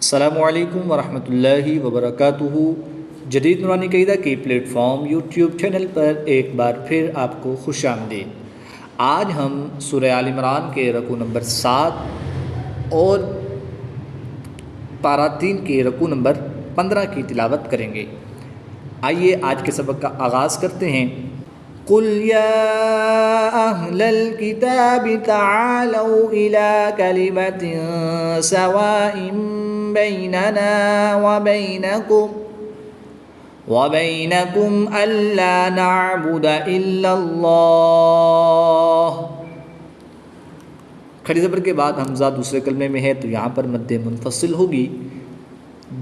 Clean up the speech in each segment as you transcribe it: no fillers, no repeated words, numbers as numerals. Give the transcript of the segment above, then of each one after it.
السلام علیکم ورحمۃ اللہ وبرکاتہ۔ جدید نورانی قاعدہ کے پلیٹ فارم یوٹیوب چینل پر ایک بار پھر آپ کو خوش آمدید۔ آج ہم سورہ آل عمران کے رکوع نمبر 7 اور پارہ 3 کے رکوع نمبر 15 کی تلاوت کریں گے۔ آئیے آج کے سبق کا آغاز کرتے ہیں۔ قُلْ يَا أَهْلَ الْكِتَابِ تَعَالَوْا إِلَىٰ كَلِمَةٍ سَوَاءٍ بَيْنَنَا وَبَيْنَكُمْ أَلَّا نَعْبُدَ إِلَّا اللَّهَ۔ کھڑی زبر کے بعد حمزہ دوسرے کلمے میں ہے تو یہاں پر مد منفصل ہوگی،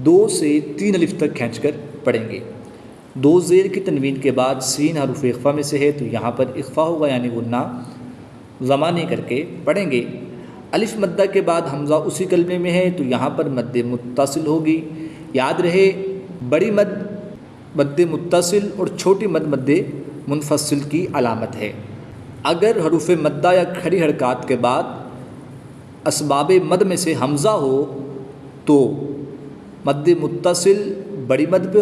2 سے 3 الف تک کھینچ کر پڑھیں گے۔ 2 زیر کی تنوین کے بعد سین حرف اخفا میں سے ہے تو یہاں پر اخفا ہوگا، یعنی غنہ زمانی کر کے پڑھیں گے۔ الف مدہ کے بعد حمزہ اسی کلمے میں ہے تو یہاں پر مد متصل ہوگی۔ یاد رہے بڑی مد مد متصل اور چھوٹی مد مد منفصل کی علامت ہے۔ اگر حروف مدہ یا کھڑی حرکات کے بعد اسباب مد میں سے حمزہ ہو تو مد متصل بڑی مد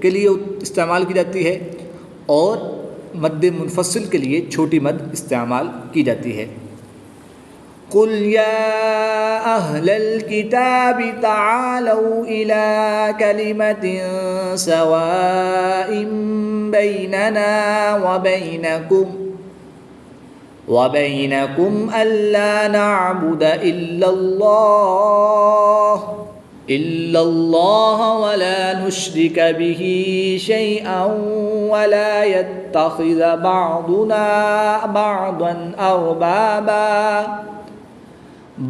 کے لیے استعمال کی جاتی ہے اور مد منفصل کے لیے چھوٹی مد استعمال کی جاتی ہے۔ قُلْ يَا أَهْلَ الْكِتَابِ تَعَالَوْا إِلَىٰ كَلِمَةٍ سَوَاءٍ بَيْنَنَا وَبَيْنَكُمْ أَلَّا نَعْبُدَ إِلَّا اللَّهَ وَلَا نُشْرِكَ بِهِ شَيْئًا وَلَا يَتَّخِذَ بَعْضُنَا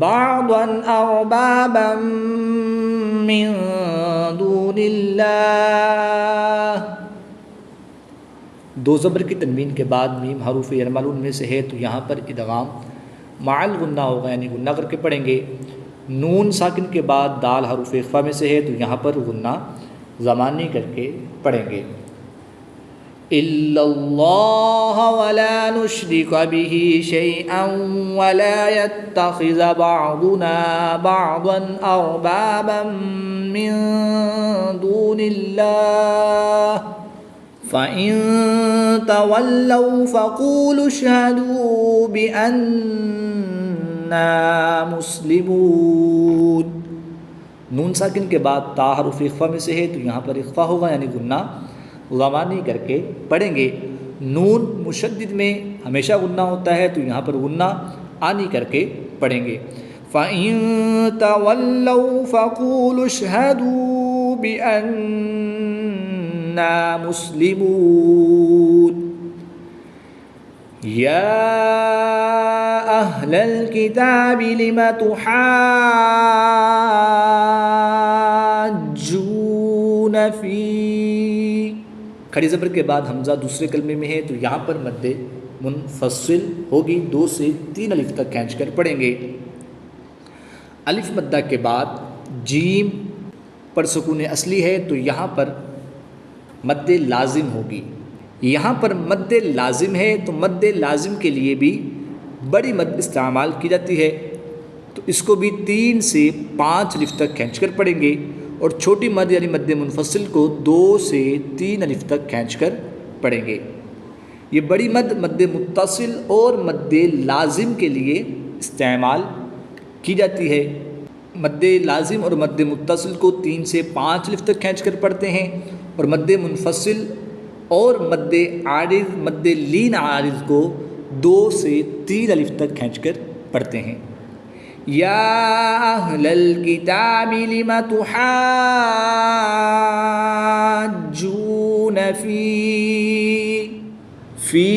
بَعْضًا أَرْبَابًا مِّن دُونِ اللَّهِ۔ 2 زبر کی تنوین کے بعد میم حروف یرملون میں سے ہے تو یہاں پر ادغام مع الغنہ ہوگا، یعنی غنہ کر کے پڑھیں گے۔ نون ساکن کے بعد دال حروف اخفا میں سے ہے تو یہاں پر غنہ زمانی کر کے پڑھیں گے۔ اِلَّا اللَّهَ وَلَا نُشْرِكَ بِهِ شَيْئًا وَلَا يَتَّخِذَ بَعْضُنَا بَعْضًا أَرْبَابًا مِّن دُونِ اللَّهِ فَإِن تَوَلَّوْا فَقُولُوا اشْهَدُوا بِأَنَّا مُسْلِمُونَ۔ نون ساکن کے بعد تا حرف اخفا میں سے ہے تو یہاں پر اخفا ہوگا، یعنی غنہ غمانی کر کے پڑھیں گے۔ نون مشدد میں ہمیشہ غنہ ہوتا ہے تو یہاں پر غنہ آنی کر کے پڑھیں گے۔ فَإِن تَوَلَّوْا فَقُولُوا اشْهَدُوا بِأَنَّا مُسْلِمُونَ۔ يَا أَهْلَ الْكِتَابِ لِمَ تُحَاجُّونَ فِي۔ کھڑی زبر کے بعد حمزہ دوسرے کلمے میں ہے تو یہاں پر مد منفصل ہوگی، 2 سے 3 الف تک کھینچ کر پڑھیں گے۔ الف مدہ کے بعد جیم پر سکون اصلی ہے تو یہاں پر مد لازم ہوگی۔ یہاں پر مد لازم ہے تو مد لازم کے لیے بھی بڑی مد استعمال کی جاتی ہے، تو اس کو بھی 3 سے 5 الف تک کھینچ کر پڑھیں گے، اور چھوٹی مد یعنی مد منفصل کو 2 سے 3 الف تک کھینچ کر پڑھیں گے۔ یہ بڑی مد مد متصل اور مد لازم کے لیے استعمال کی جاتی ہے۔ مد لازم اور مد متصل کو 3 سے 5 الف تک کھینچ کر پڑھتے ہیں، اور مد منفصل اور مد عارض مد لین عارض کو 2 سے 3 الف تک کھینچ کر پڑھتے ہیں۔ یا اہل الکتاب لم تحاجون فی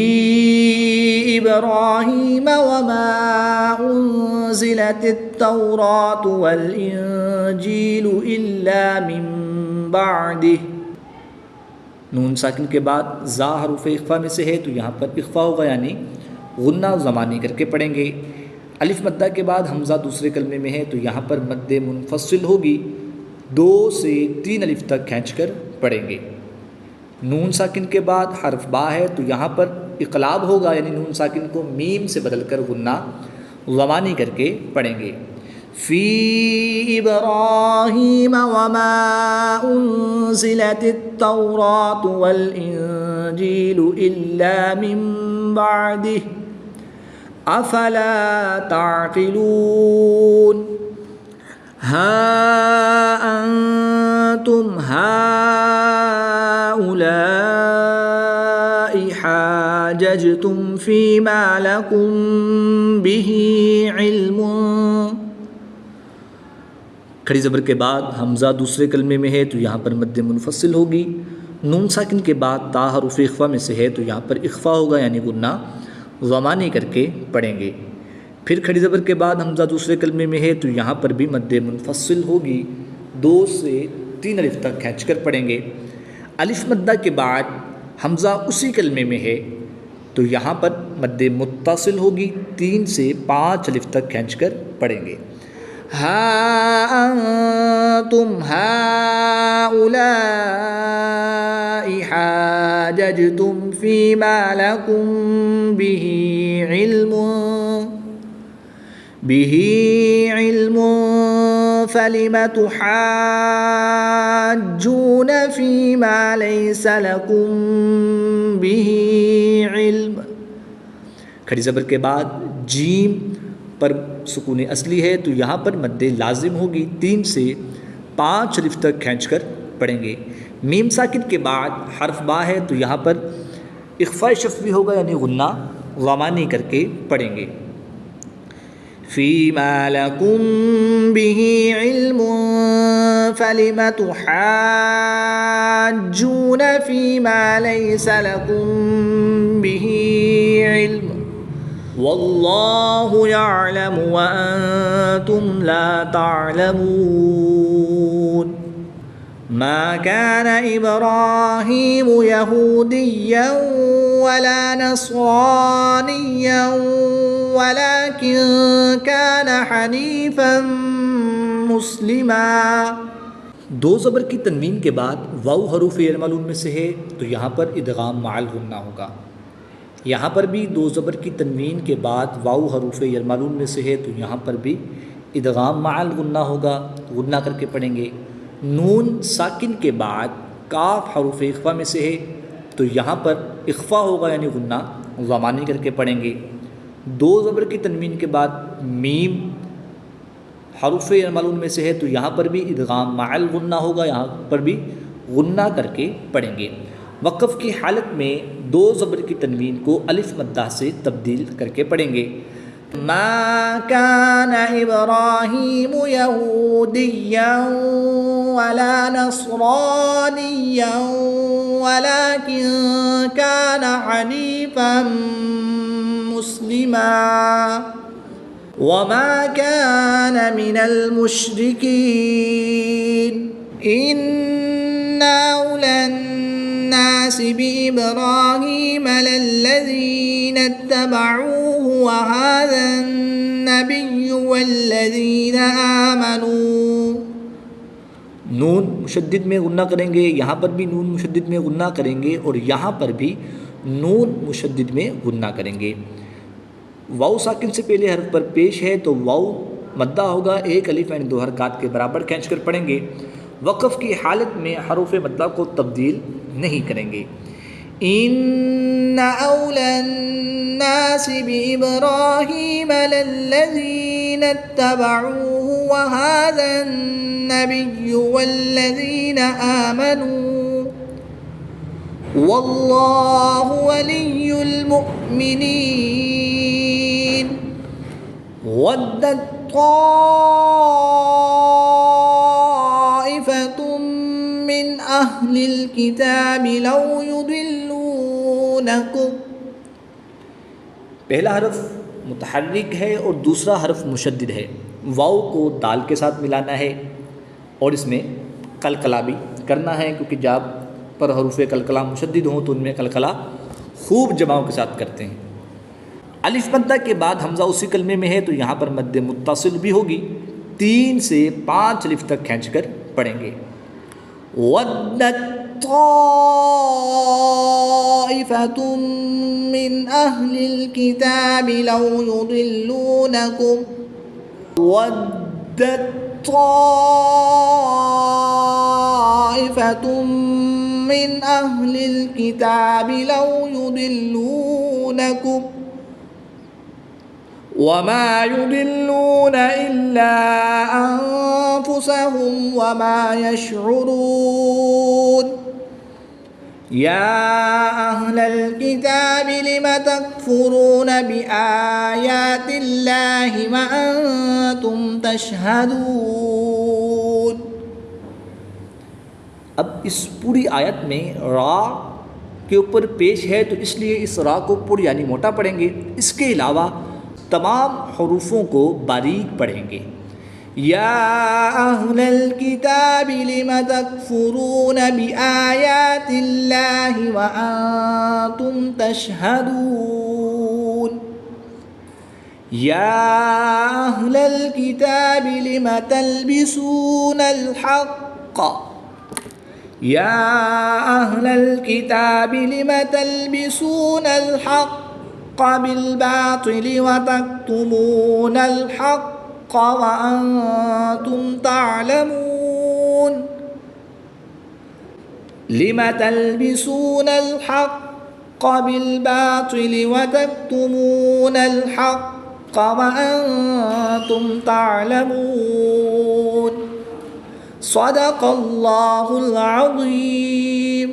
ابراہیم وما انزلت التوراۃ والانجیل الا من بعدہ۔ نون ساکن کے بعد زا حروف اخفا میں سے ہے تو یہاں پر اخفا ہوگا، یعنی غنہ زمانی کر کے پڑھیں گے۔ الف مدہ کے بعد حمزہ دوسرے کلمے میں ہے تو یہاں پر مد منفصل ہوگی، 2 سے 3 الف تک کھینچ کر پڑھیں گے۔ نون ساکن کے بعد حرف با ہے تو یہاں پر اقلاب ہوگا، یعنی نون ساکن کو میم سے بدل کر غنہ زمانی کر کے پڑھیں گے۔ فی ابراہیم وما انزلت التوراۃ والانجیل الا من بعدہ افلا تعقلون ہا انتم ہؤلاء حاججتم فیما لکم بہ علم. کھڑی زبر کے بعد حمزہ دوسرے کلمے میں ہے تو یہاں پر مد منفصل ہوگی. نون ساکن کے بعد تا حرف اخفا میں سے ہے تو یہاں پر اخفا ہوگا یعنی غنہ ضمانی کر کے پڑھیں گے. پھر کھڑی زبر کے بعد حمزہ دوسرے کلمے میں ہے تو یہاں پر بھی مد منفصل ہوگی. 2 سے 3 الف تک کھینچ کر پڑھیں گے. الف مدہ کے بعد حمزہ اسی کلمے میں ہے تو یہاں پر مد متصل ہوگی. 3 سے 5 الف تک کھینچ کر پڑھیں گے. ہا انتم ہؤلاء حاججتم فیما لکم بہ علم فلم تحاجون فیما لیس لکم بہ علم. کھڑی زبر کے بعد جیم پر سکون اصلی ہے تو یہاں پر مد لازم ہوگی. 3 سے 5 الف تک کھینچ کر پڑھیں گے. میم ساکن کے بعد حرف با ہے تو یہاں پر اخفاء شفوی ہوگا یعنی غنہ ضمانی کر کے پڑھیں گے. فیما لکم بہ علم فلم تحاجون فیما لیس لکم بہ علم واللہ یعلم وانتم لا تعلمون. ما كان إبراهيم يهوديا ولا نصرانيا ولكن كان حنيفا مسلما. 2 زبر کی تنوین کے بعد واو حروف یرملون میں سے ہے تو یہاں پر ادغام مع الغنہ ہوگا. یہاں پر بھی 2 زبر کی تنوین کے بعد واو حروف یرملون میں سے ہے تو یہاں پر بھی ادغام مع الغنہ ہوگا. غنہ کر کے پڑھیں گے. نون ساکن کے بعد کاف حروف اخفا میں سے ہے تو یہاں پر اخفا ہوگا یعنی غنہ ضمانی کر کے پڑھیں گے. 2 زبر کی تنوین کے بعد میم حروف یرملون میں سے ہے تو یہاں پر بھی ادغام مع الغنہ ہوگا. یہاں پر بھی غنہ کر کے پڑھیں گے. وقف کی حالت میں 2 زبر کی تنوین کو الف مدہ سے تبدیل کر کے پڑھیں گے. ما كان إبراهيم يهوديا ولا نصرانيا ولكن كان حنيفا مسلما وما كان من المشركين. إن أولى الناس بإبراهيم للذين اتبعوه وهذا النبي والذين آمنوا. نون مشدد میں غنہ کریں گے. یہاں پر بھی نون مشدد میں غنہ کریں گے اور یہاں پر بھی نون مشدد میں غنہ کریں گے. واو ساکن سے پہلے حرف پر پیش ہے تو واو مدہ ہوگا. 1 الف یعنی 2 حرکات کے برابر کھینچ کر پڑھیں گے. وقف کی حالت میں حروف مدہ کو تبدیل نہیں کریں گے. ان اولی الناس بابراہیم للذین اتبعوه وهذا النبی والذین آمنوا واللہ ولی المؤمنین. ودت طائفة من أهل الكتاب لو يضلونكم. پہلا حرف متحرک ہے اور دوسرا حرف مشدد ہے. واو کو دال کے ساتھ ملانا ہے اور اس میں قلقلہ بھی کرنا ہے کیونکہ جب پر حروف قلقلہ مشدد ہوں تو ان میں قلقلہ خوب جماؤں کے ساتھ کرتے ہیں. الف مدہ کے بعد حمزہ اسی کلمے میں ہے تو یہاں پر مد متصل بھی ہوگی. 3 سے 5 الف تک کھینچ کر پڑھیں گے. وَدَّتْ طَائِفَةٌ مِّنْ أَهْلِ الْكِتَابِ لَوْ يُضِلُّونَكُمْ طائفة من أهل الكتاب لو يضلونكم وما يضلون إلا أنفسهم وما يشعرون يا أهل الكتاب لم تكفرون بآيات الله وأنتم تشهدون. اب اس پوری آیت میں را کے اوپر پیش ہے تو اس لیے اس را کو پر یعنی موٹا پڑھیں گے. اس کے علاوہ تمام حروفوں کو باریک پڑھیں گے. یا اہل الکتاب لم تکفرون بآیات اللہ وانتم تشہدون. یا اہل الکتاب لم تلبسون الحق یا اہل الکتاب لم تلبسون الحق بالباطل وتكتمون الحق وأنتم تعلمون. لم تلبسون الحق بالباطل وتكتمون الحق وأنتم تعلمون. صدق الله العظيم.